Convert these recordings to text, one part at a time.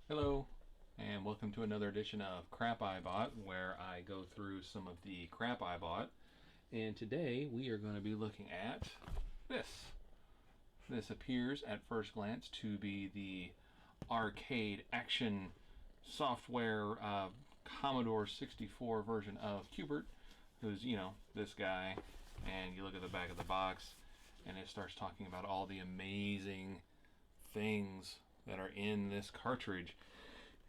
Hello, and welcome to another edition of Crap I Bought, where I go through some of the crap I bought. And today we are going to be looking at this. This appears at first glance to be the arcade action software Commodore 64 version of Q Bert, who's, this guy. And you look at the back of the box, and it starts talking about all the amazing things that are in this cartridge,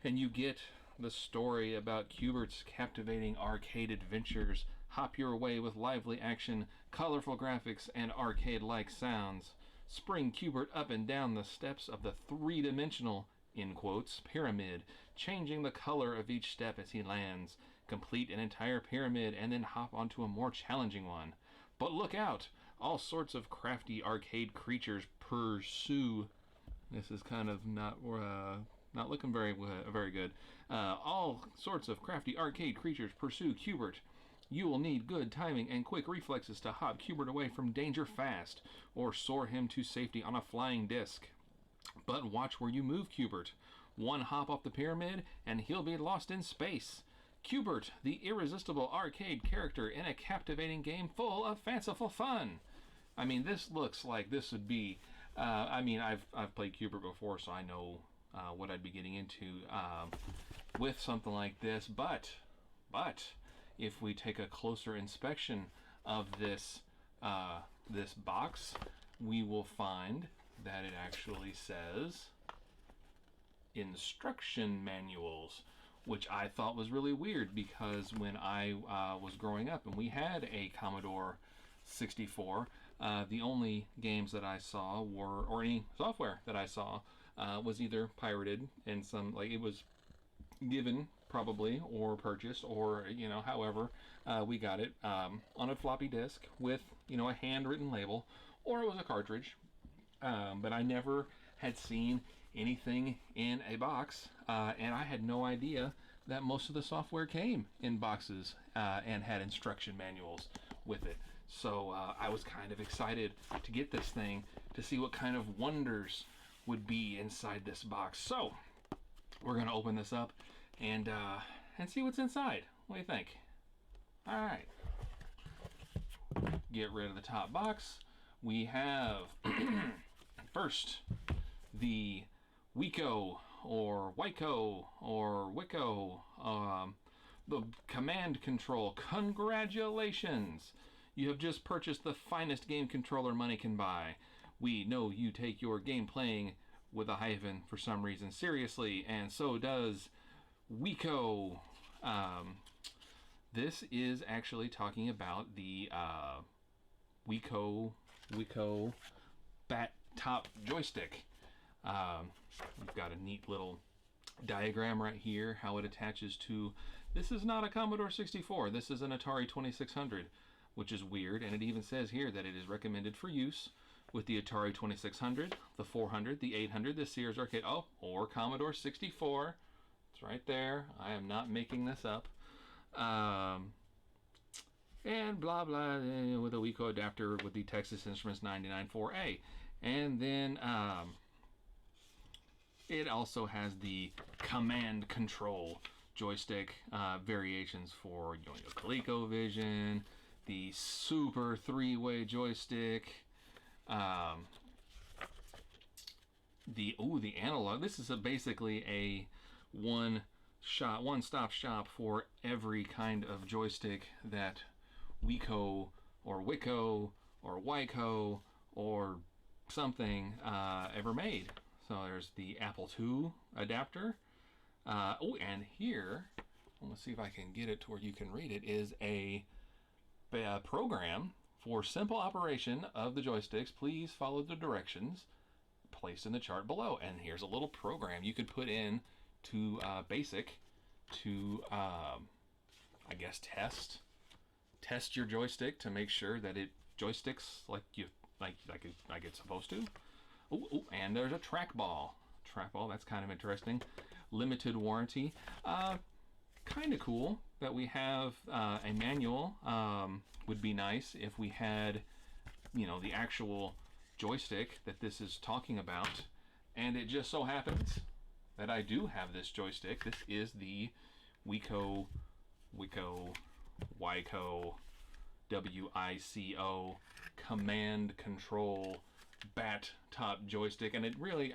and you get the story about Q Bert's captivating arcade adventures. Hop your way with lively action, colorful graphics, and arcade-like sounds. Spring Q Bert up and down the steps of the three-dimensional, in quotes, pyramid, changing the color of each step as he lands. Complete an entire pyramid and then hop onto a more challenging one. But look out! All sorts of crafty arcade creatures pursue. This is kind of not looking very good. All sorts of crafty arcade creatures pursue Q Bert. You will need good timing and quick reflexes to hop Q Bert away from danger fast, or soar him to safety on a flying disc. But watch where you move, Q Bert. One hop off the pyramid, and he'll be lost in space. Q Bert, the irresistible arcade character in a captivating game full of fanciful fun. I mean, this looks like this would be. I've played Q Bert before, so I know what I'd be getting into with something like this. But if we take a closer inspection of this this box, we will find that it actually says instruction manuals, which I thought was really weird because when I was growing up and we had a Commodore 64, the only games that I saw were, or any software that I saw, was either pirated and some, like, it was given probably or purchased or however we got it on a floppy disk with a handwritten label, or it was a cartridge. But I never had seen anything in a box, and I had no idea that most of the software came in boxes and had instruction manuals with it. So I was kind of excited to get this thing to see what kind of wonders would be inside this box. So we're going to open this up and see what's inside. What do you think? All right. Get rid of the top box. We have first the Wico or Wyco or Wico, the command control. Congratulations! You have just purchased the finest game controller money can buy. We know you take your game playing with a hyphen for some reason seriously, and so does Wico. This is actually talking about the Wico bat top joystick. We've got a neat little diagram right here how it attaches to. This is not a Commodore 64. This is an Atari 2600, which is weird, and it even says here that it is recommended for use with the Atari 2600, the 400, the 800, the Sears Arcade, or Commodore 64. It's right there. I am not making this up. And blah blah, with a Wico adapter with the Texas Instruments 994A. And then it also has the command control joystick variations for ColecoVision, the Super 3-way joystick, the analog. This is basically a one-stop shop for every kind of joystick that Wico or Wico or Wyco or something ever made. So there's the Apple II adapter. And here, let's see if I can get it to where you can read it, is a program for simple operation of the joysticks. Please follow the directions placed in the chart below. And here's a little program you could put in to BASIC to, I guess, test your joystick to make sure that it joysticks like it's supposed to. Ooh, and there's a trackball. That's kind of interesting. Limited warranty. Kind of cool that we have a manual. Would be nice if we had, the actual joystick that this is talking about. And it just so happens that I do have this joystick. This is the Wico, Wico, WICO command control bat top joystick, and it really,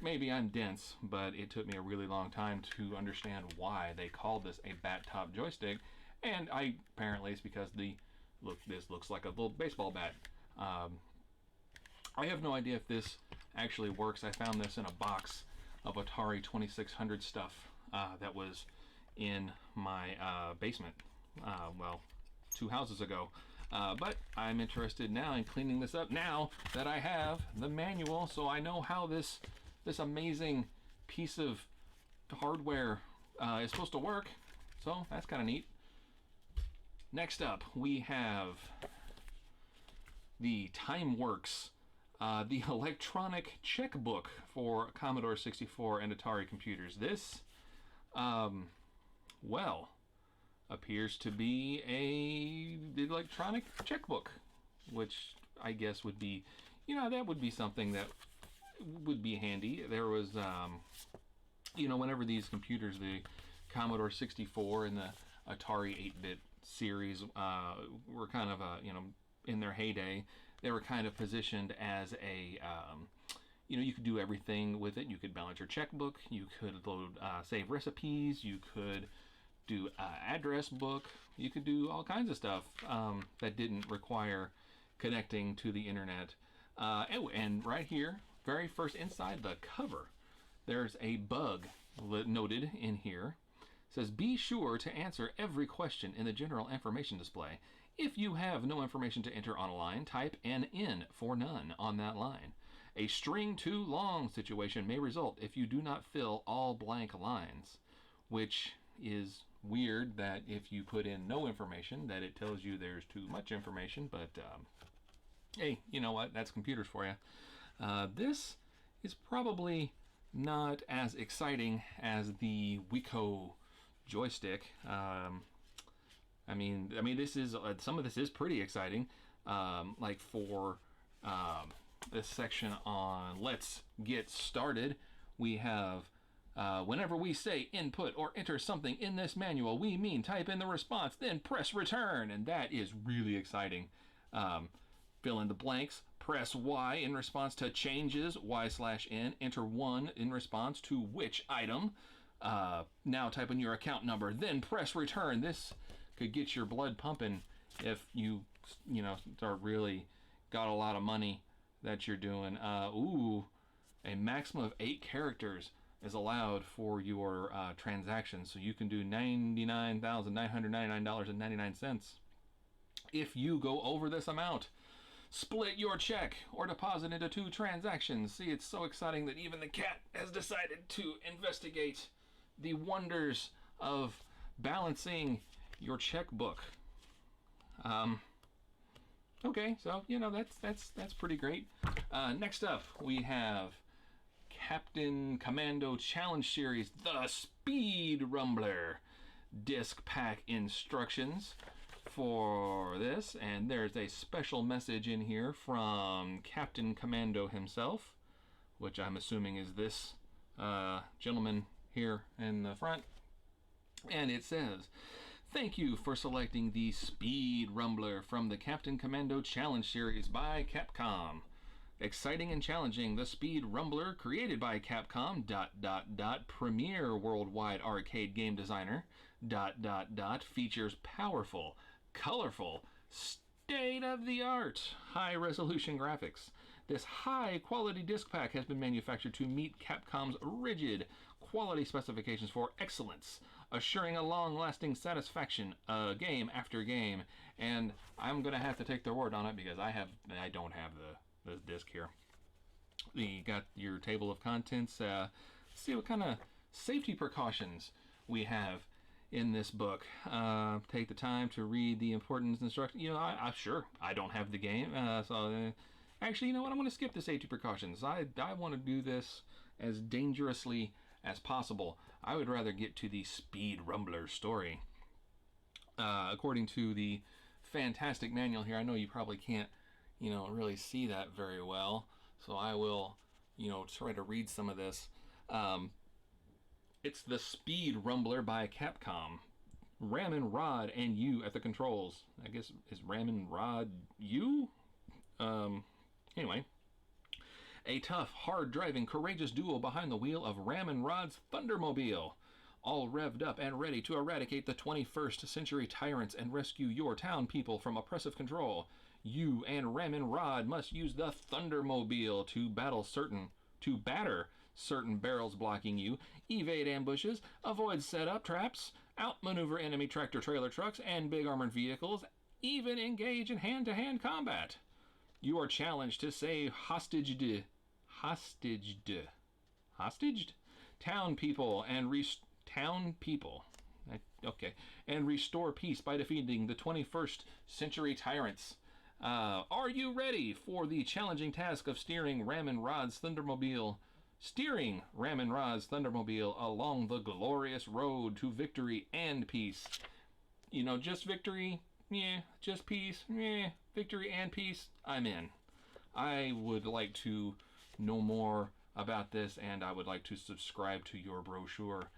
maybe I'm dense, but it took me a really long time to understand why they called this a bat top joystick, and apparently it's because this looks like a little baseball bat. I have no idea if this actually works. I found this in a box of Atari 2600 stuff that was in my basement, well, 2 houses ago. But I'm interested now in cleaning this up now that I have the manual, so I know how this amazing piece of hardware is supposed to work. So that's kind of neat. Next up, we have the TimeWorks, the electronic checkbook for Commodore 64 and Atari computers. This, well, appears to be a electronic checkbook, which I guess would be, that would be something that would be handy. There was, whenever these computers, the Commodore 64 and the Atari 8-bit series were kind of, in their heyday, they were kind of positioned as a, you could do everything with it. You could balance your checkbook, you could load, save recipes, you could do address book, you could do all kinds of stuff that didn't require connecting to the internet. And right here, very first inside the cover, there's a bug noted in here. It says, be sure to answer every question in the general information display. If you have no information to enter on a line, type NN for none on that line. A string too long situation may result if you do not fill all blank lines, which is weird that if you put in no information that it tells you there's too much information, but hey, you know what, that's computers for you. This is probably not as exciting as the Wico joystick. I mean this is some of this is pretty exciting, like for this section on let's get started, we have whenever we say input or enter something in this manual, we mean type in the response, then press return, and that is really exciting. Fill in the blanks, press Y in response to changes, Y/N, enter 1 in response to which item. Now type in your account number, then press return. This could get your blood pumping if you start really got a lot of money that you're doing. Ooh, a maximum of 8 characters is allowed for your transactions, so you can do $99,999.99. If you go over this amount, split your check or deposit into 2 transactions. See, it's so exciting that even the cat has decided to investigate the wonders of balancing your checkbook. Okay, so that's pretty great. Next up, we have Captain Commando Challenge Series, the Speed Rumbler disc pack instructions for this, and there's a special message in here from Captain Commando himself, which I'm assuming is this gentleman here in the front, and it says, thank you for selecting the Speed Rumbler from the Captain Commando Challenge Series by Capcom. Exciting and challenging, the Speed Rumbler, created by Capcom, premier worldwide arcade game designer, features powerful, colorful, state-of-the-art, high-resolution graphics. This high-quality disc pack has been manufactured to meet Capcom's rigid quality specifications for excellence, assuring a long-lasting satisfaction game after game. And I'm going to have to take their word on it because I don't have the disc here. You got your table of contents. See what kind of safety precautions we have in this book. Take the time to read the important instructions. I'm sure I don't have the game, so actually, you know what? I'm going to skip the safety precautions. I want to do this as dangerously as possible. I would rather get to the Speed Rumbler story. According to the fantastic manual here, I know you probably can't really see that very well, so I will try to read some of this. It's the Speed Rumbler by Capcom. Ramen Rod and you at the controls. I guess is Ramen Rod you? Um, anyway, a tough, hard-driving, courageous duo behind the wheel of Ramen Rod's Thundermobile, all revved up and ready to eradicate the 21st century tyrants and rescue your town people from oppressive control. You and Ramen Rod must use the Thundermobile to batter certain barrels blocking you, evade ambushes, avoid setup traps, outmaneuver enemy tractor trailer trucks and big armored vehicles, even engage in hand-to-hand combat. You are challenged to save hostaged town people and restore peace by defeating the 21st century tyrants. Are you ready for the challenging task of steering Ramen Rod's Thundermobile along the glorious road to victory and peace? You know, just victory? Yeah. Just peace? Yeah. Victory and peace? I'm in. I would like to know more about this, and I would like to subscribe to your brochure.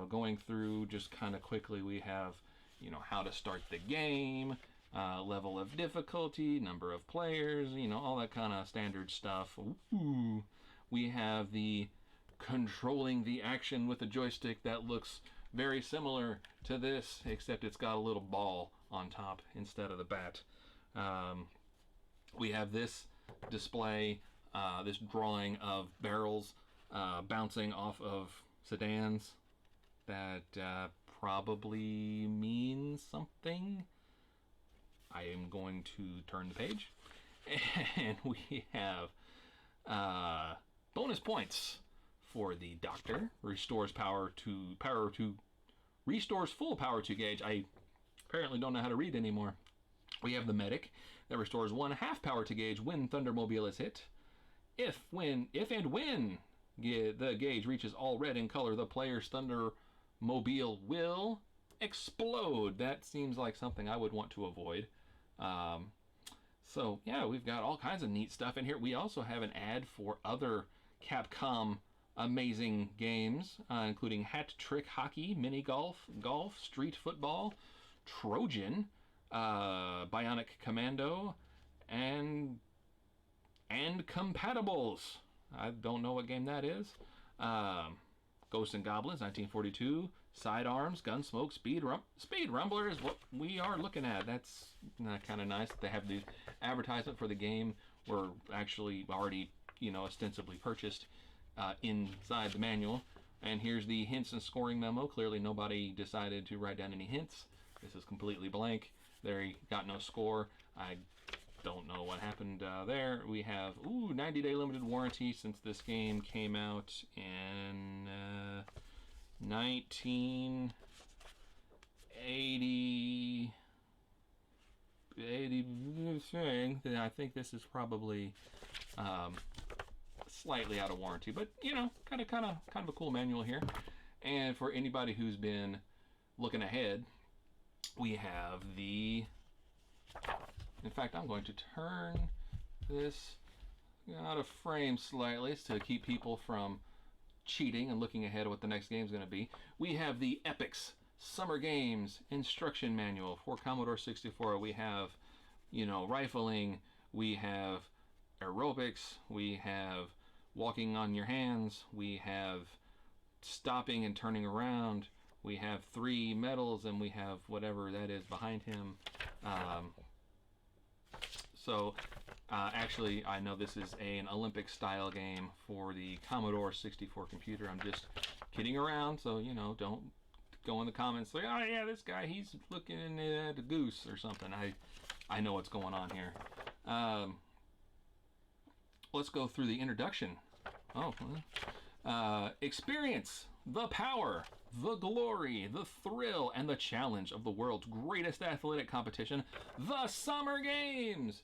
Going through just kind of quickly, we have, you know, how to start the game, level of difficulty, number of players, you know, all that kind of standard stuff. Ooh. We have the controlling the action with a joystick that looks very similar to this, except it's got a little ball on top instead of the bat. We have this display, this drawing of barrels bouncing off of sedans that probably means something. I am going to turn the page, and we have bonus points for the doctor. Restores full power to gauge. I apparently don't know how to read anymore. We have the medic that restores 1/2 power to gauge when Thundermobile is hit. If and when the gauge reaches all red in color, the player's Thundermobile will explode. That seems like something I would want to avoid. So yeah, we've got all kinds of neat stuff in here. We also have an ad for other Capcom amazing games, including Hat Trick Hockey, Mini Golf, Street Football, Trojan, Bionic Commando, and Compatibles. I don't know what game that is. Ghosts and Goblins, 1942, Sidearms, Gunsmoke, Speed Rumbler is what we are looking at. That's kind of nice. They have the advertisement for the game. We're actually already, you know, ostensibly purchased inside the manual. And here's the hints and scoring memo. Clearly nobody decided to write down any hints. This is completely blank. There got no score. I don't know what happened there. We have 90-day limited warranty since this game came out in 1980. I think this is probably slightly out of warranty, but you know, kind of a cool manual here. And for anybody who's been looking ahead, we have in fact, I'm going to turn this out of frame slightly to keep people from cheating and looking ahead at what the next game is going to be. We have the Epix Summer Games Instruction Manual for Commodore 64. We have, you know, rifling, we have aerobics, we have walking on your hands, we have stopping and turning around, we have 3 medals, and we have whatever that is behind him. Actually, I know this is an Olympic style game for the Commodore 64 computer. I'm just kidding around, so you know, don't go in the comments like, oh yeah, this guy, he's looking at a goose or something. I know what's going on here. Let's go through the introduction. Experience the power, the glory, the thrill, and the challenge of the world's greatest athletic competition, the Summer Games.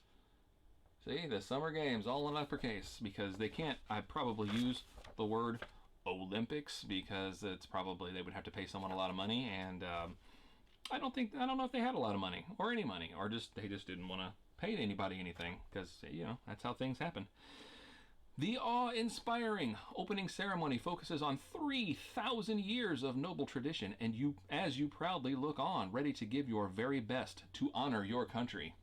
See, the Summer Games, all in uppercase, because they can't, I probably use the word Olympics because it's probably, they would have to pay someone a lot of money, and I don't know if they had a lot of money, or any money, or they just didn't want to pay anybody anything, because, you know, that's how things happen. The awe-inspiring opening ceremony focuses on 3,000 years of noble tradition, and as you proudly look on, ready to give your very best to honor your country.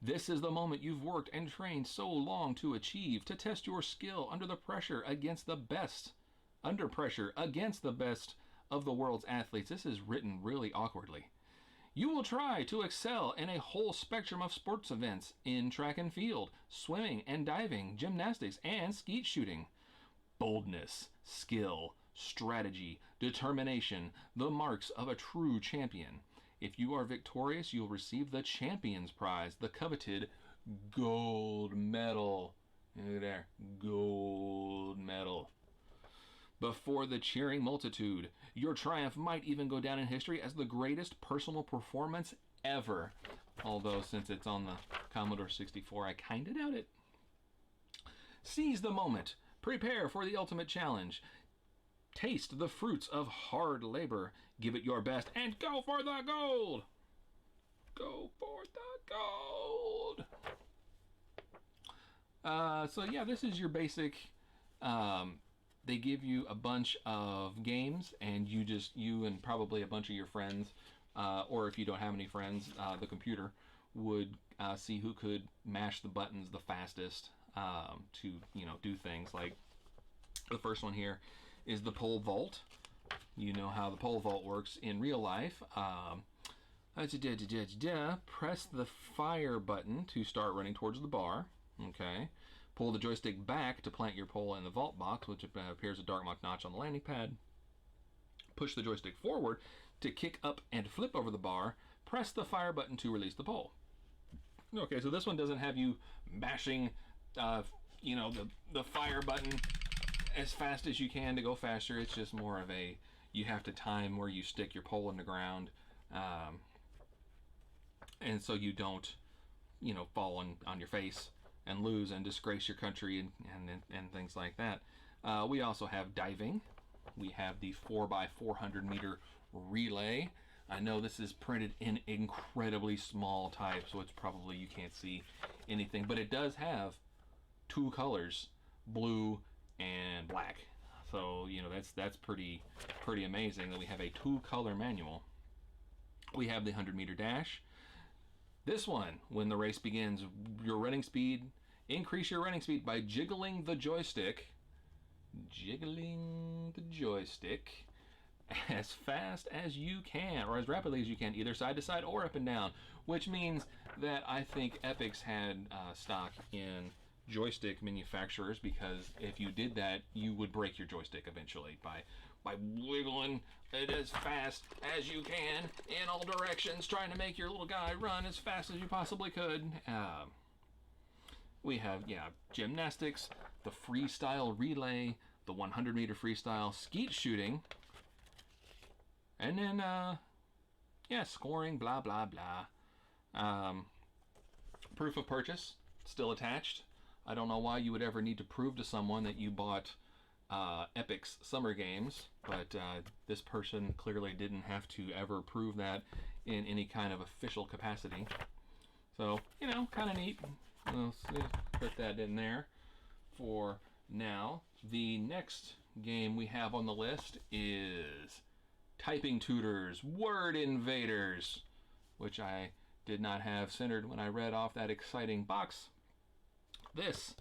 This is the moment you've worked and trained so long to achieve, to test your skill under pressure against the best of the world's athletes. This is written really awkwardly. You will try to excel in a whole spectrum of sports events in track and field, swimming and diving, gymnastics, and skeet shooting. Boldness, skill, strategy, determination, the marks of a true champion. If you are victorious, you'll receive the champion's prize, the coveted gold medal. Look there, gold medal. Before the cheering multitude, your triumph might even go down in history as the greatest personal performance ever. Although, since it's on the Commodore 64, I kinda doubt it. Seize the moment. Prepare for the ultimate challenge. Taste the fruits of hard labor. Give it your best and go for the gold! Go for the gold! So yeah, this is your basic... they give you a bunch of games, and you and probably a bunch of your friends, or if you don't have any friends, the computer would see who could mash the buttons the fastest to do things. Like the first one here is the pole vault. You know how the pole vault works in real life. Press the fire button to start running towards the bar. Okay. Pull the joystick back to plant your pole in the vault box, which appears a dark notch on the landing pad. Push the joystick forward to kick up and flip over the bar. Press the fire button to release the pole. Okay, so this one doesn't have you mashing, the fire button as fast as you can to go faster. It's just more of a, you have to time where you stick your pole in the ground, and so you don't, fall on your face and lose and disgrace your country and things like that. We also have diving. We have the 4x400 meter relay. I know this is printed in incredibly small type, so it's probably, you can't see anything, but it does have two colors, blue and black. So that's pretty amazing that we have a two-color manual. We have the 100-meter dash. This one, when the race begins, increase your running speed by jiggling the joystick as fast as you can, or as rapidly as you can, either side to side or up and down, which means that I think Epix had stock in joystick manufacturers, because if you did that, you would break your joystick eventually by wiggling it as fast as you can in all directions, trying to make your little guy run as fast as you possibly could. We have, gymnastics, the freestyle relay, the 100-meter freestyle, skeet shooting, and then, scoring, blah, blah, blah. Proof of purchase, still attached. I don't know why you would ever need to prove to someone that you bought Epix Summer Games, but this person clearly didn't have to ever prove that in any kind of official capacity. So, kind of neat. We'll put that in there for now. The next game we have on the list is Typing Tutors Word Invaders, which I did not have centered when I read off that exciting box. This,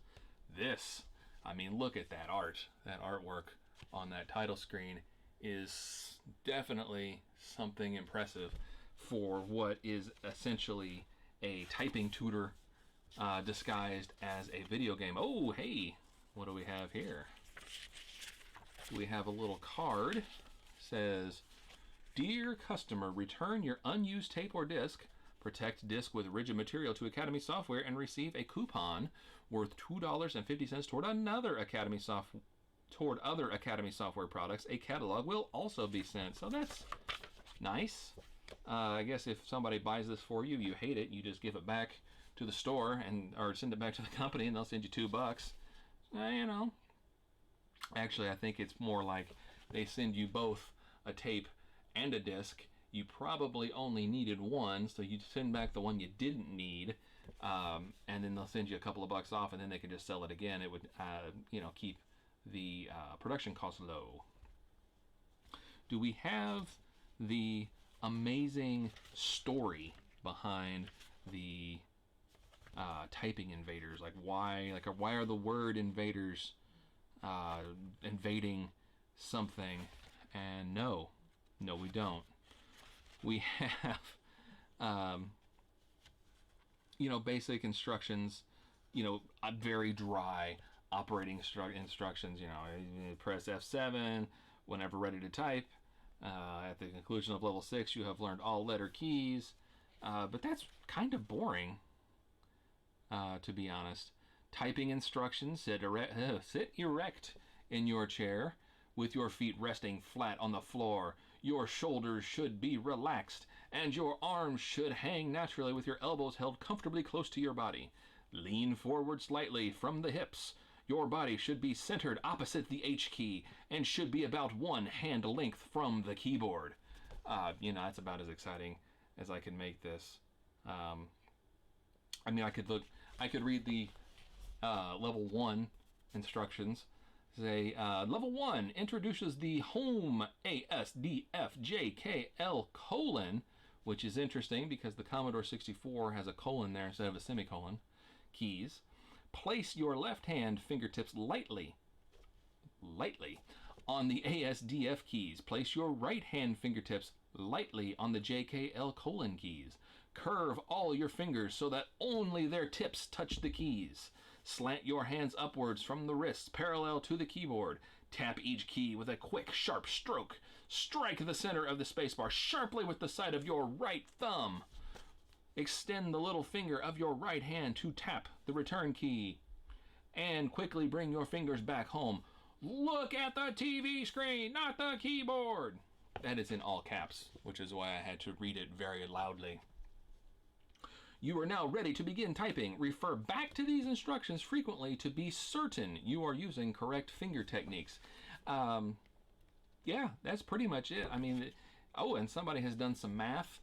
I mean, look at that art. That artwork on that title screen is definitely something impressive for what is essentially a typing tutor disguised as a video game. Oh, hey, what do we have here? We have a little card. It says, "Dear customer, return your unused tape or disc. Protect disc with rigid material to Academy Software and receive a coupon worth $2.50 toward other Academy Software products. A catalog will also be sent." So that's nice. I guess if somebody buys this for you, you hate it, you just give it back to the store or send it back to the company, and they'll send you $2. Actually, I think it's more like they send you both a tape and a disc. You probably only needed one, so you send back the one you didn't need, and then they'll send you a couple of bucks off, and then they can just sell it again. It would, keep the production costs low. Do we have the amazing story behind the typing invaders? Why are the word invaders invading something? And no, we don't. We have basic instructions, very dry operating instructions. Press F7 whenever ready to type. At the conclusion of level 6, you have learned all letter keys. But that's kind of boring, to be honest. Typing instructions: sit erect in your chair with your feet resting flat on the floor. Your shoulders should be relaxed, and your arms should hang naturally with your elbows held comfortably close to your body. Lean forward slightly from the hips. Your body should be centered opposite the H key and should be about 1 hand length from the keyboard. That's about as exciting as I can make this. I could read the level 1 instructions. Say, level 1 introduces the home ASDFJKL colon, which is interesting because the Commodore 64 has a colon there instead of a semicolon, keys. Place your left hand fingertips lightly on the ASDF keys. Place your right hand fingertips lightly on the JKL colon keys. Curve all your fingers so that only their tips touch the keys. Slant your hands upwards from the wrists parallel to the keyboard. Tap each key with a quick, sharp stroke. Strike the center of the spacebar sharply with the side of your right thumb. Extend the little finger of your right hand to tap the return key. And quickly bring your fingers back home. Look at the TV screen, not the keyboard. That is in all caps, which is why I had to read it very loudly. You are now ready to begin typing. Refer back to these instructions frequently to be certain you are using correct finger techniques. Yeah, that's pretty much it. And somebody has done some math,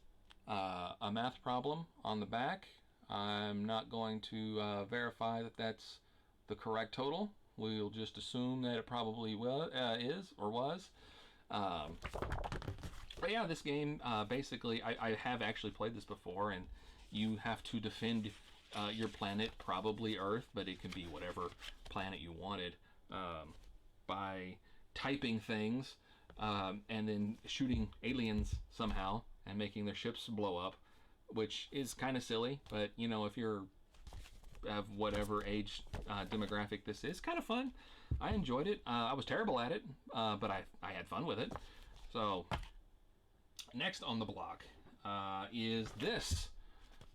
a math problem on the back. I'm not going to verify that that's the correct total. We'll just assume that it probably is or was. But yeah, this game, basically, I have actually played this before, and you have to defend your planet, probably Earth, but it could be whatever planet you wanted, by typing things and then shooting aliens somehow and making their ships blow up, which is kind of silly, but if you're of whatever age demographic this is, kind of fun. I enjoyed it. I was terrible at it, but I had fun with it. So next on the block is this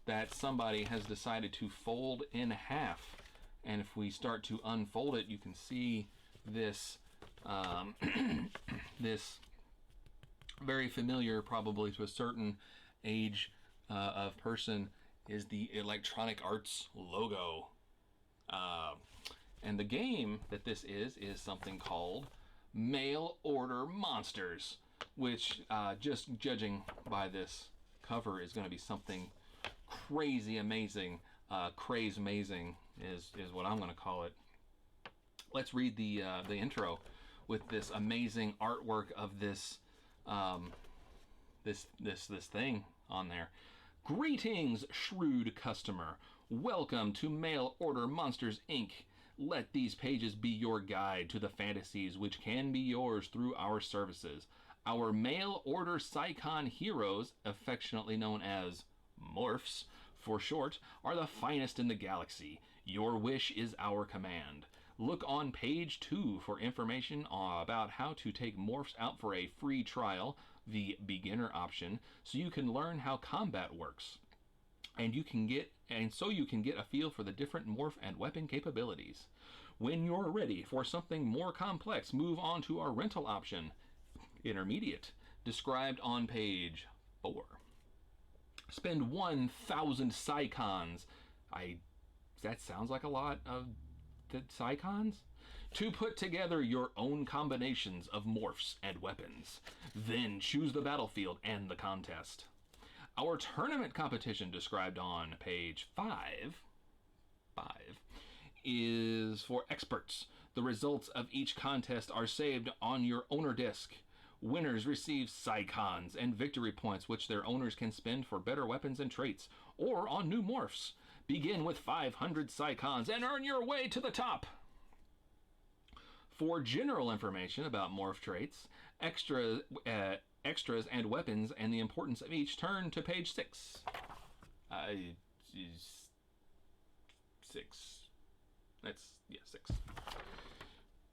that somebody has decided to fold in half, and if we start to unfold it, you can see this this very familiar, probably to a certain age of person, is the Electronic Arts logo. And the game that this is something called Mail Order Monsters, which, just judging by this cover, is going to be something crazy amazing. Craze amazing is what I'm going to call it. Let's read the intro with this amazing artwork of this this thing on there. Greetings, shrewd customer. Welcome to Mail Order Monsters, Inc. Let these pages be your guide to the fantasies which can be yours through our services. Our mail order Psycon heroes, affectionately known as Morphs for short, are the finest in the galaxy. Your wish is our command. Look on page 2 for information about how to take Morphs out for a free trial, the beginner option, so you can learn how combat works. And so you can get a feel for the different morph and weapon capabilities. When you're ready for something more complex, move on to our rental option, intermediate, described on page 4. Spend 1,000 Psycons. That sounds like a lot of the Psycons? To put together your own combinations of morphs and weapons. Then choose the battlefield and the contest. Our tournament competition, described on page 5, is for experts. The results of each contest are saved on your owner disc. Winners receive Psycons and victory points, which their owners can spend for better weapons and traits, or on new morphs. Begin with 500 Psycons and earn your way to the top. For general information about morph traits, extras and weapons, and the importance of each, turn to page 6. 6. Six.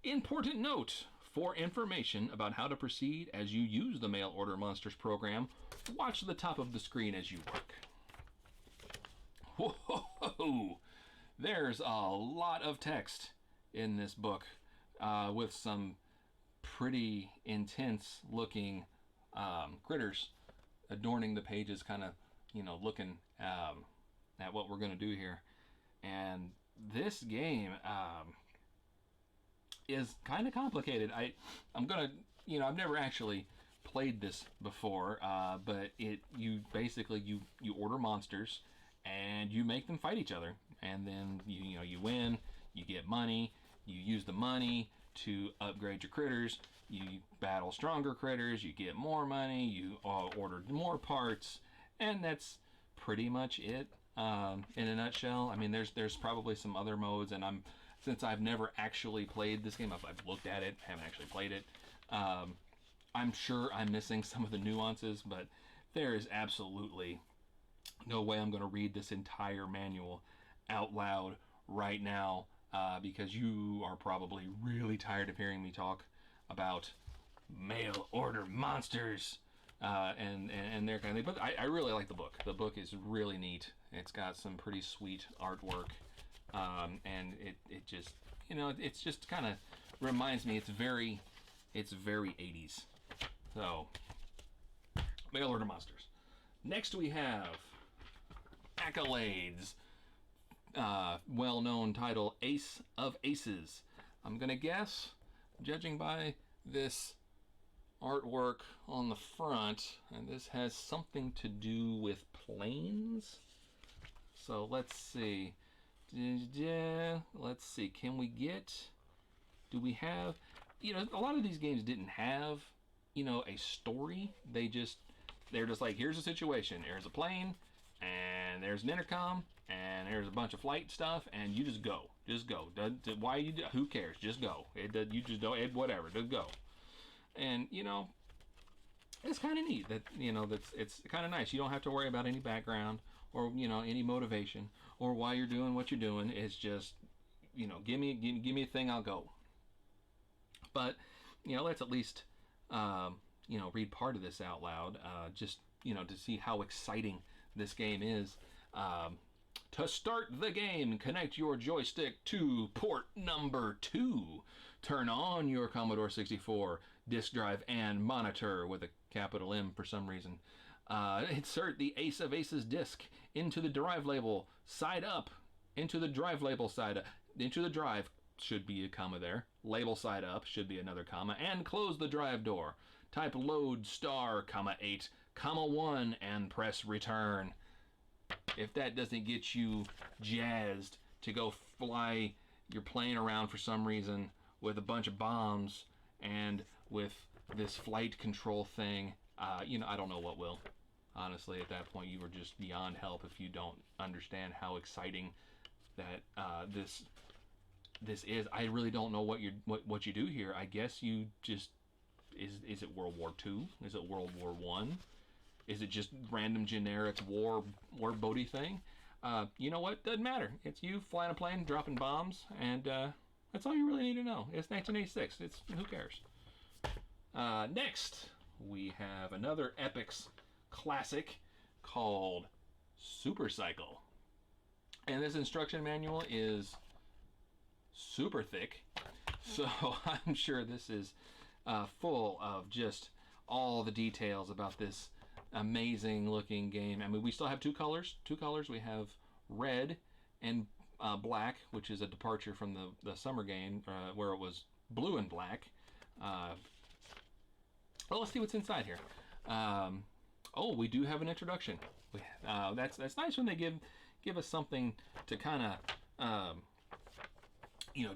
Important note: for information about how to proceed as you use the Mail Order Monsters program, watch the top of the screen as you work. Whoa! There's a lot of text in this book, with some pretty intense looking critters adorning the pages, kind of, looking at what we're going to do here. And this game is kind of complicated. I'm going to, I've never actually played this before, but you basically you order monsters and you make them fight each other, and then you win, you get money, you use the money to upgrade your critters, you battle stronger critters, you get more money, you order more parts, and that's pretty much it in a nutshell. I mean, there's probably some other modes, and since I've never actually played this game, I've looked at it, haven't actually played it. I'm sure I'm missing some of the nuances, but there is absolutely no way I'm going to read this entire manual out loud right now, because you are probably really tired of hearing me talk about mail order monsters and their kind of thing. But I really like the book. The book is really neat. It's got some pretty sweet artwork, and it just, it's just kind of reminds me, it's very 80s. So, mail order monsters. Next we have Accolades, well-known title, Ace of Aces. I'm gonna guess, judging by this artwork on the front, and this has something to do with planes. So let's see. Let's see. Do we have? A lot of these games didn't have, a story. They're just like, here's a situation. Here's a plane, and there's an intercom, and there's a bunch of flight stuff, and you just go. Why you? Who cares? Just go. You just don't. Whatever. Just go. And it's kind of neat that it's kind of nice. You don't have to worry about any background or any motivation or why you're doing what you're doing. It's just give me a thing, I'll go. But let's at least read part of this out loud, just to see how exciting this game is. To start the game, connect your joystick to port number 2. Turn on your Commodore 64 disk drive and monitor with a capital M for some reason. Insert the Ace of Aces disc into the drive label side up. Into the drive should be a comma there. Label side up should be another comma. And close the drive door. Type load star, comma 8, comma 1, and press return. If that doesn't get you jazzed to go fly your plane around for some reason with a bunch of bombs and with this flight control thing, I don't know what will. Honestly, at that point, you are just beyond help if you don't understand how exciting that this is. I really don't know what you do here. I guess you just is it World War II? Is it World War I? Is it just random generic war boaty thing? You know what? Doesn't matter. It's you flying a plane, dropping bombs, and that's all you really need to know. It's 1986. Who cares? Next, we have another Epix classic called Super Cycle. And this instruction manual is super thick, so I'm sure this is full of just all the details about this amazing looking game. I mean, we still have two colors. We have red and black, which is a departure from the summer game where it was blue and black. Well, let's see what's inside here. Oh, we do have an introduction. That's nice when they give us something to kind of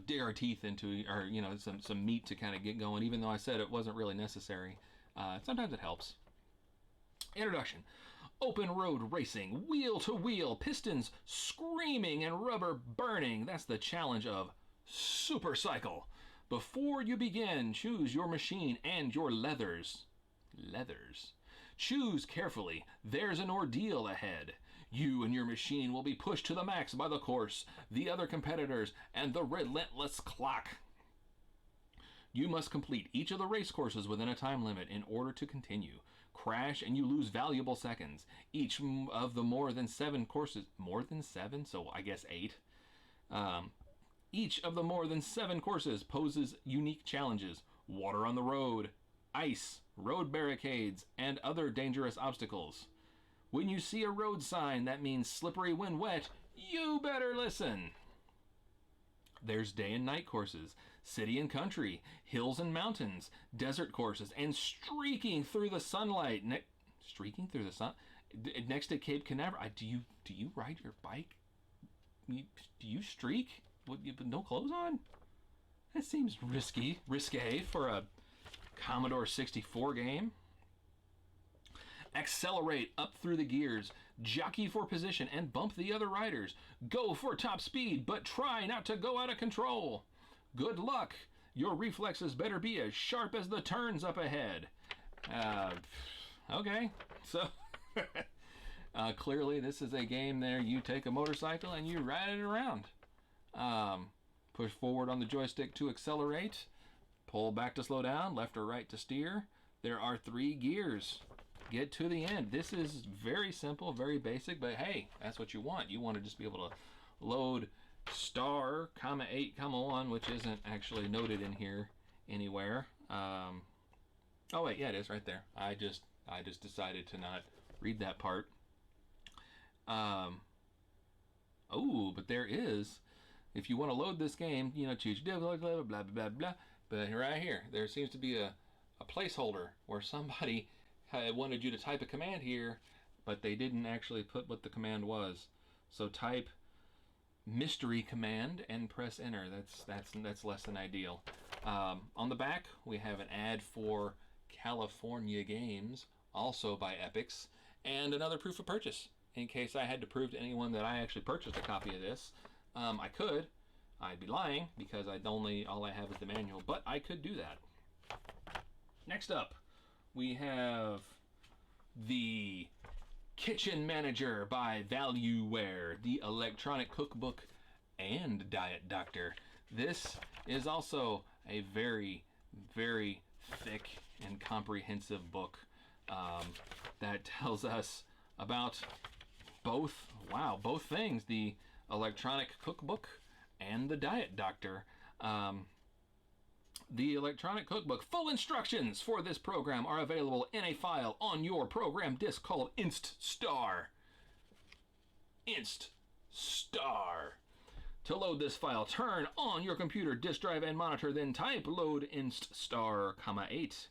dig our teeth into, or some meat to kind of get going. Even though I said it wasn't really necessary, sometimes it helps. Introduction. Open road racing, wheel to wheel, pistons screaming and rubber burning. That's the challenge of Super Cycle. Before you begin, choose your machine and your leathers. Leathers. Choose carefully. There's an ordeal ahead. You and your machine will be pushed to the max by the course, the other competitors, and the relentless clock. You must complete each of the race courses within a time limit in order to continue. Crash and you lose valuable seconds. Each of the more than 7 courses, more than 7, so I guess 8. Each of the more than 7 courses poses unique challenges: water on the road, ice, road barricades, and other dangerous obstacles. When you see a road sign that means slippery when wet, you better listen. There's day and night courses, city and country, hills and mountains, desert courses, and streaking through the sunlight. Streaking through the sun? Next to Cape Canaveral. Do you ride your bike? Do you streak with no clothes on? That seems risque for a Commodore 64 game. Accelerate up through the gears, jockey for position, and bump the other riders. Go for top speed, but try not to go out of control. Good luck. Your reflexes better be as sharp as the turns up ahead. Okay, so clearly this is a game there. You take a motorcycle and you ride it around. Push forward on the joystick to accelerate. Pull back to slow down, left or right to steer. There are 3 gears. Get to the end. This is very simple, very basic, but hey, that's what you want. You want to just be able to load star, comma 8, comma 1, which isn't actually noted in here anywhere. Oh wait, yeah, it is right there. I just decided to not read that part. Oh, but there is. If you want to load this game, choose blah blah blah blah blah blah. But right here, there seems to be a placeholder where somebody wanted you to type a command here, but they didn't actually put what the command was. So type mystery command and press enter. That's less than ideal. On the back, we have an ad for California Games, also by Epix, and another proof of purchase. In case I had to prove to anyone that I actually purchased a copy of this, I could. I'd be lying because all I have is the manual, but I could do that. Next up, we have the Kitchen Manager by Valueware, the electronic cookbook and diet doctor. This is also a very, very thick and comprehensive book that tells us about both things, the electronic cookbook and the diet doctor. The electronic cookbook, full instructions for this program are available in a file on your program disk called InstStar. InstStar. To load this file, turn on your computer disk drive and monitor, then type load InstStar, 8.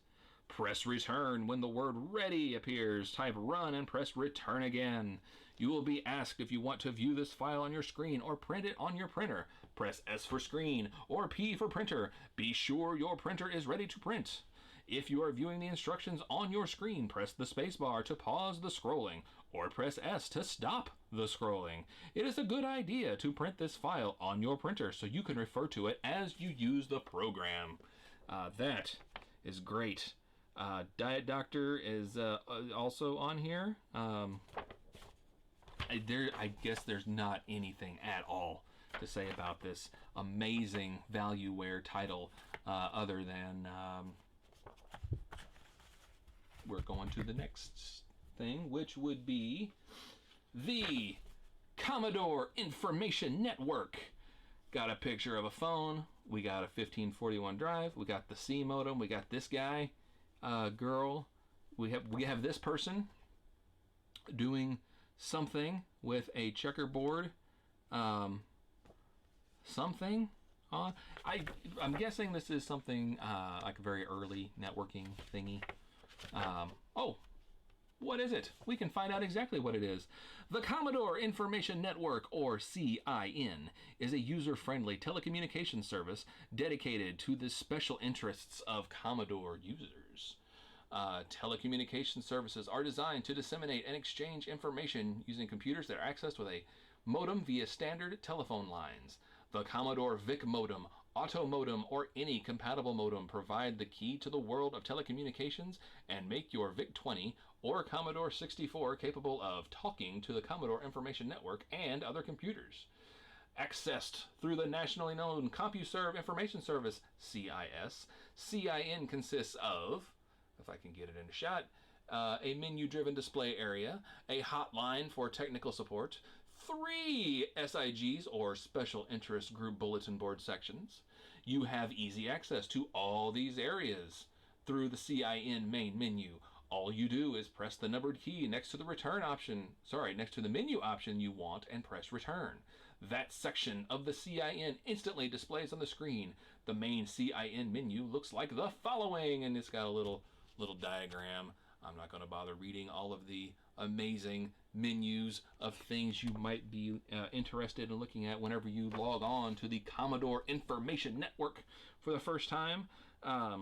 Press return when the word ready appears. Type run and press return again. You will be asked if you want to view this file on your screen or print it on your printer. Press S for screen or P for printer. Be sure your printer is ready to print. If you are viewing the instructions on your screen, press the spacebar to pause the scrolling, or press S to stop the scrolling. It is a good idea to print this file on your printer so you can refer to it as you use the program. That is great. Diet Doctor is also on here. I guess there's not anything at all to say about this amazing Valueware title other than we're going to the next thing, which would be the Commodore Information Network. Got a picture of a phone. We got a 1541 drive. We got the C modem. We got this guy, girl. We have this person doing something with a checkerboard. Something on. I'm guessing this is something like a very early networking thingy. Oh, What is it? We can find out exactly what it is. The Commodore Information Network, or CIN, is a user-friendly telecommunications service dedicated to the special interests of Commodore users. Telecommunication services are designed to disseminate and exchange information using computers that are accessed with a modem via standard telephone lines. The Commodore VIC modem, Auto modem, or any compatible modem provide the key to the world of telecommunications and make your VIC-20 or Commodore 64 capable of talking to the Commodore Information Network and other computers. Accessed through the nationally known CompuServe Information Service, CIS, CIN consists of, if I can get it in a shot, a menu-driven display area, a hotline for technical support, 3 SIGs, or Special Interest Group Bulletin Board sections. You have easy access to all these areas through the CIN main menu. All you do is press the numbered key next to the next to the menu option you want and press return. That section of the CIN instantly displays on the screen. The main CIN menu looks like the following, and it's got a little diagram. I'm not going to bother reading all of the amazing menus of things you might be interested in looking at whenever you log on to the Commodore Information Network for the first time. But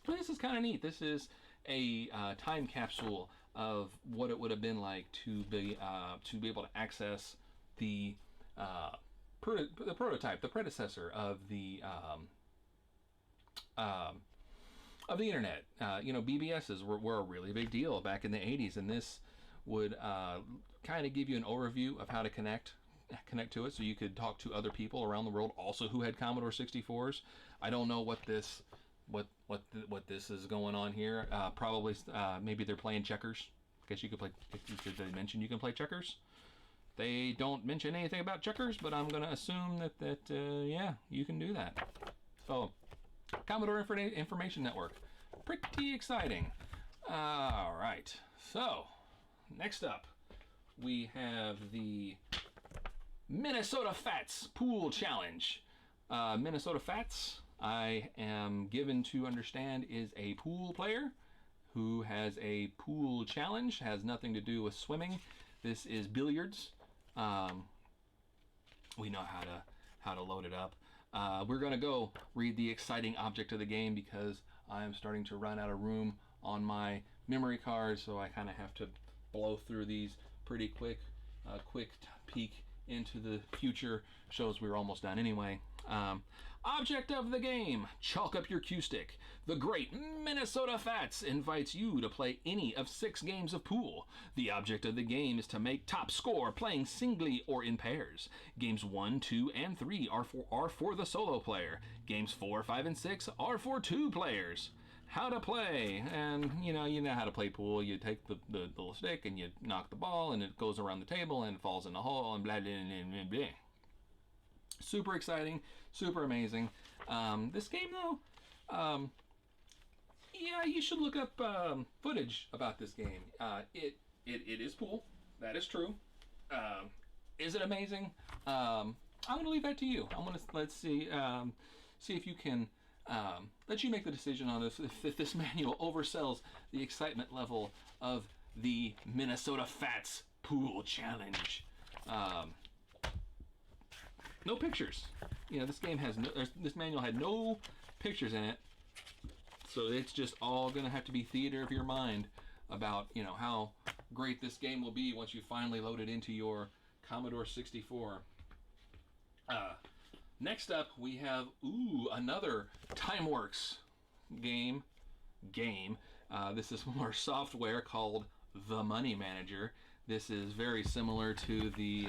this is kind of neat. This is a time capsule of what it would have been like to be able to access the prototype, the predecessor of the internet. BBSs were a really big deal back in the 80s, and this would kind of give you an overview of how to connect to it, so you could talk to other people around the world also who had Commodore 64s. I don't know what this is going on here. Probably maybe they're playing checkers. I guess you could play. Did they mention you can play checkers? They don't mention anything about checkers, but I'm going to assume that yeah, you can do that. So, Commodore Information Network. Pretty exciting. All right. So, next up, we have the Minnesota Fats Pool Challenge. Minnesota Fats, I am given to understand, is a pool player who has a pool challenge. Has nothing to do with swimming. This is billiards. We know how to load it up. We're going to go read the exciting object of the game because I am starting to run out of room on my memory card, so I kind of have to blow through these pretty quick. Quick peek into the future shows we're almost done anyway. Object of the game. Chalk up your cue stick. The great Minnesota Fats invites you to play any of 6 games of pool. The object of the game is to make top score playing singly or in pairs. Games 1, 2, and 3 are for the solo player. Games 4, 5, and 6 are for 2 players. How to play, and you know how to play pool. You take the little stick and you knock the ball, and it goes around the table and it falls in the hole, and blah blah blah blah. Super exciting, super amazing. This game though, yeah, you should look up footage about this game. It is pool, that is true. Is it amazing? I'm gonna leave that to you. Let's see if you can. Let you make the decision on this. If this manual oversells the excitement level of the Minnesota Fats Pool Challenge. No pictures. This game has this manual had no pictures in it, so it's just all gonna have to be theater of your mind about how great this game will be once you finally load it into your Commodore 64. Next up, we have another TimeWorks game. This is more software called the Money Manager. This is very similar to the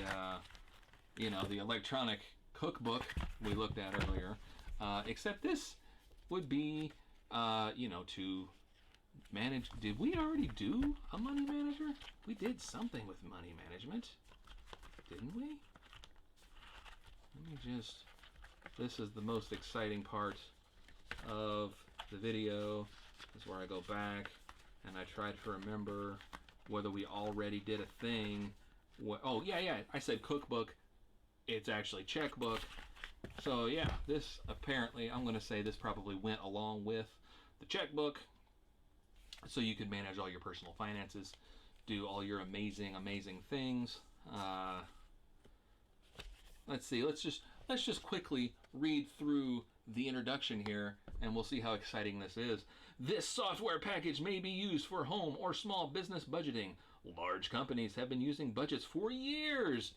the electronic cookbook we looked at earlier, except this would be to manage. Did we already do a money manager? We did something with money management, didn't we? Let me just. This is the most exciting part of the video. This is where I go back and I try to remember whether we already did a thing. Oh, yeah, I said cookbook. It's actually checkbook. So, yeah, this apparently, I'm going to say this probably went along with the checkbook. so you could manage all your personal finances, do all your amazing, amazing things. Let's see. Let's just quickly read through the introduction here, and we'll see how exciting this is. This software package may be used for home or small business budgeting. Large companies have been using budgets for years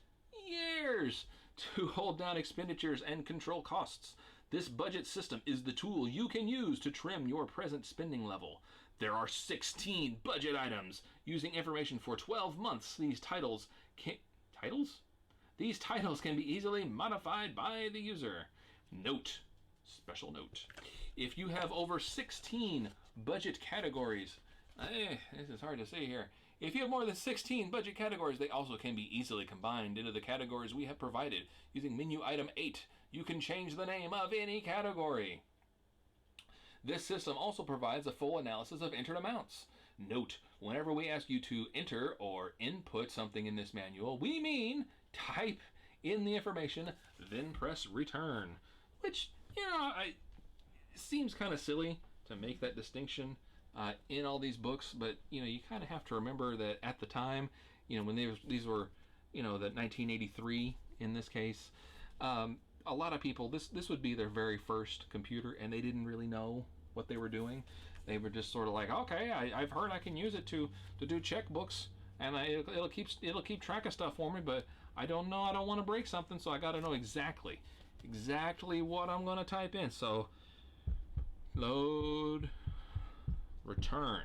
to hold down expenditures and control costs. This budget system is the tool you can use to trim your present spending level. There are 16 budget items. Using information for 12 months, these titles can... Titles? These titles can be easily modified by the user. Note, special note, if you have over 16 budget categories, this is hard to say here. If you have more than 16 budget categories, they also can be easily combined into the categories we have provided. Using menu item 8, you can change the name of any category. This system also provides a full analysis of entered amounts. Note, whenever we ask you to enter or input something in this manual, we mean type in the information, then press return. Which, it seems kind of silly to make that distinction in all these books, but you kind of have to remember that at the time, when these were, the 1983 in this case, a lot of people, this would be their very first computer, and they didn't really know what they were doing. They were just sort of like, okay, I've heard I can use it to do checkbooks, and it'll keep track of stuff for me, but I don't know, I don't want to break something, so I got to know exactly what I'm going to type in. So load, return,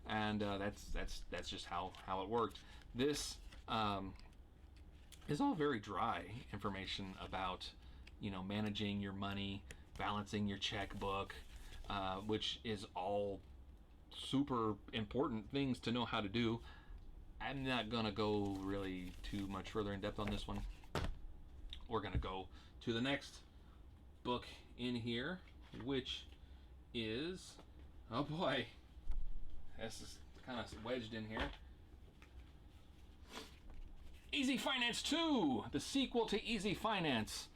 and that's just how it worked. This is all very dry information about managing your money, balancing your checkbook, which is all super important things to know how to do. I'm not gonna go really too much further in depth on this one. We're gonna go to the next book in here, which is, oh boy, this is kind of wedged in here. Easy Finance 2, the sequel to Easy Finance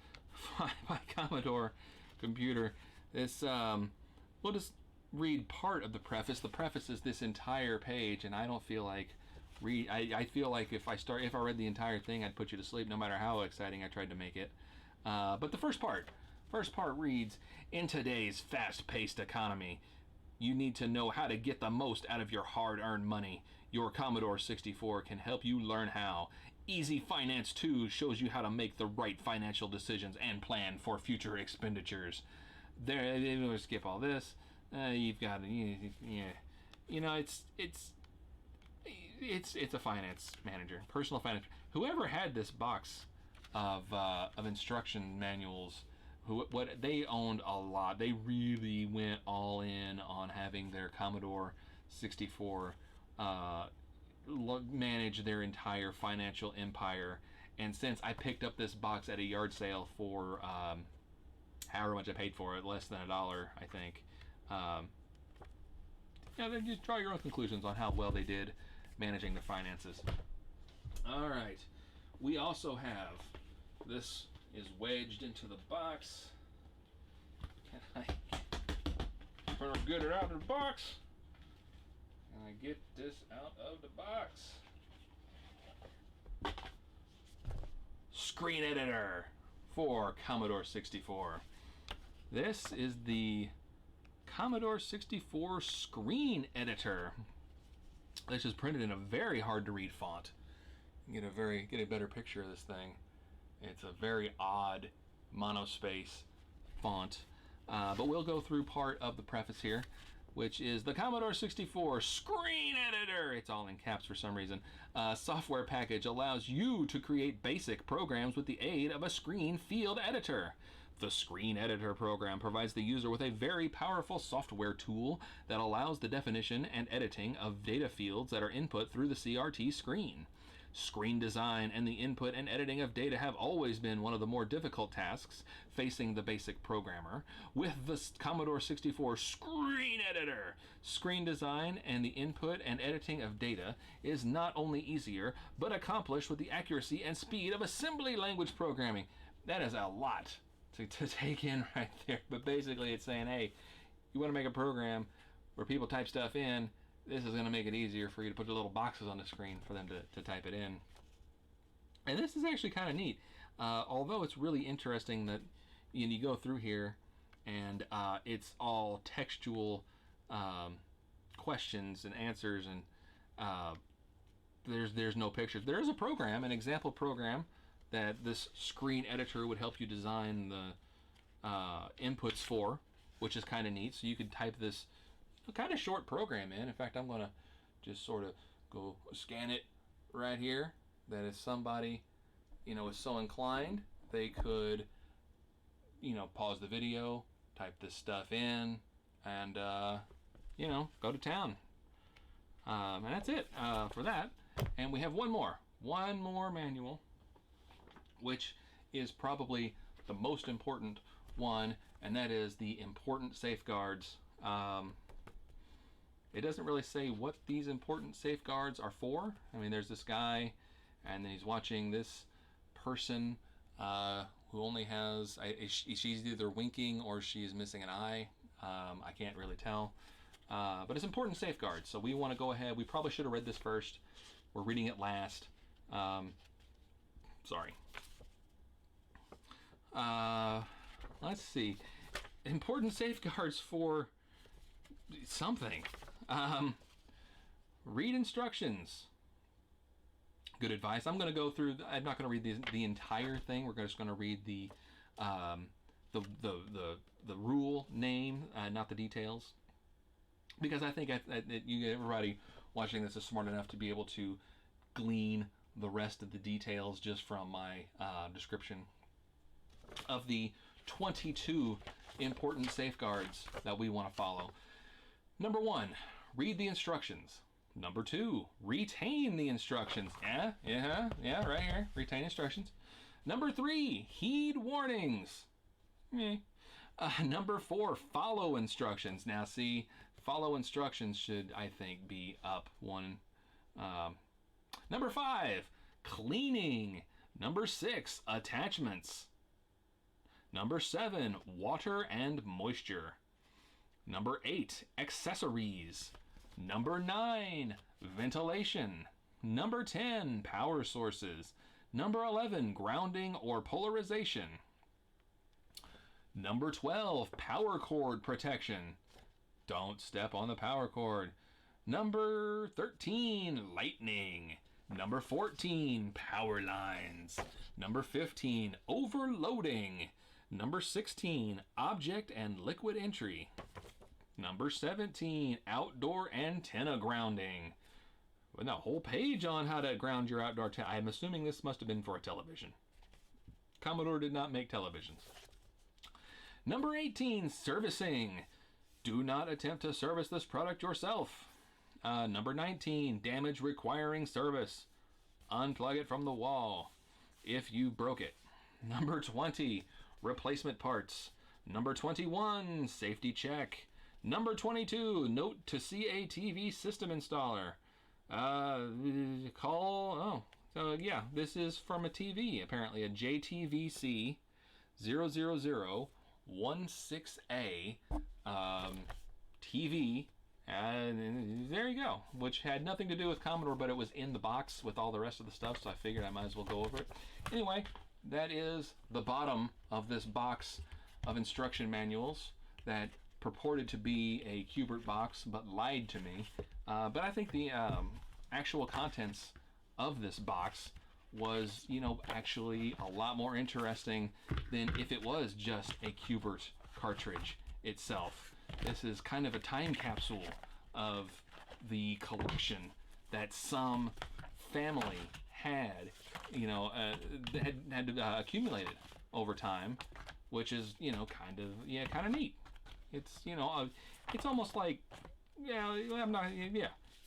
by Commodore Computer. This, we'll just read part of the preface. The preface is this entire page, and I don't feel like I feel like if I read the entire thing, I'd put you to sleep, no matter how exciting I tried to make it. But the first part reads, in today's fast-paced economy, you need to know how to get the most out of your hard-earned money. Your Commodore 64 can help you learn how. Easy Finance 2 shows you how to make the right financial decisions and plan for future expenditures. There, we'll skip all this. You've got, it's a finance manager, personal finance. Whoever had this box of instruction manuals, what they owned a lot. They really went all in on having their Commodore 64 manage their entire financial empire. And since I picked up this box at a yard sale for however much I paid for it, less than $1, I think. Then just draw your own conclusions on how well they did managing the finances. All right, we also have, this is wedged into the box. Can I try to get it out of the box? Can I get this out of the box? Screen editor for Commodore 64. This is the Commodore 64 screen editor. This is printed in a very hard to read font. Get a better picture of this thing. It's a very odd monospace font. But we'll go through part of the preface here, which is the Commodore 64 screen editor. It's all in caps for some reason. Software package allows you to create basic programs with the aid of a screen field editor. The Screen Editor program provides the user with a very powerful software tool that allows the definition and editing of data fields that are input through the CRT screen. Screen design and the input and editing of data have always been one of the more difficult tasks facing the basic programmer. With the Commodore 64 Screen Editor, screen design and the input and editing of data is not only easier, but accomplished with the accuracy and speed of assembly language programming. That is a lot to take in right there, but basically it's saying, hey, you want to make a program, where people type stuff in, this is going to make it easier for you to put the little boxes on the screen for them to type it in. And this is actually kind of neat. Although it's really interesting that you go through here and it's all textual questions and answers, and there's no pictures. There is a program, an example program, that this screen editor would help you design the inputs for, which is kind of neat. So you could type this kind of short program in. In fact, I'm going to just sort of go scan it right here. That if somebody, is so inclined, they could, pause the video, type this stuff in, and, go to town. And that's it for that. And we have one more manual, which is probably the most important one, and that is the important safeguards. It doesn't really say what these important safeguards are for. I mean, there's this guy, and then he's watching this person who only has, she's either winking or she's missing an eye. I can't really tell. But it's important safeguards, so we want to go ahead. We probably should have read this first. We're reading it last. Sorry. Let's see. Important safeguards for something. Read instructions. Good advice. I'm going to go through. I'm not going to read the entire thing. We're just going to read the rule name, not the details, because I think everybody watching this is smart enough to be able to glean the rest of the details just from my description of the 22 important safeguards that we want to follow. Number 1, read the instructions. Number 2, retain the instructions. Yeah, right here. Retain instructions. Number 3, heed warnings. Number 4, follow instructions. Now, see, follow instructions should, I think, be up one. Number 5, cleaning. Number 6, attachments. Number 7, water and moisture. Number 8, accessories. Number 9, ventilation. Number 10, power sources. Number 11, grounding or polarization. Number 12, power cord protection. Don't step on the power cord. Number 13, lightning. Number 14, power lines. Number 15, overloading. Number 16, object and liquid entry. Number 17, outdoor antenna grounding. With a whole page on how to ground your outdoor antenna. I'm assuming this must have been for a television. Commodore did not make televisions. Number 18, servicing. Do not attempt to service this product yourself. Number 19, damage requiring service. Unplug it from the wall if you broke it. Number 20, replacement parts. Number 21, safety check. Number 22, note to CATV system installer. This is from a TV, apparently, a JTVC 00016A TV. And there you go, which had nothing to do with Commodore, but it was in the box with all the rest of the stuff, so I figured I might as well go over it. Anyway, that is the bottom of this box of instruction manuals that purported to be a Q Bert box, but lied to me. But I think the actual contents of this box was, actually a lot more interesting than if it was just a Q Bert cartridge itself. This is kind of a time capsule of the collection that some family had, had accumulated over time, which is, kind of neat. It's, it's almost like,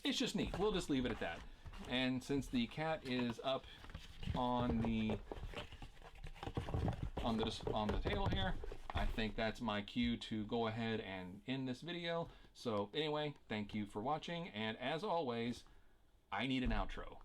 it's just neat. We'll just leave it at that. And since the cat is up on the table here, I think that's my cue to go ahead and end this video. So anyway, thank you for watching, and as always, I need an outro.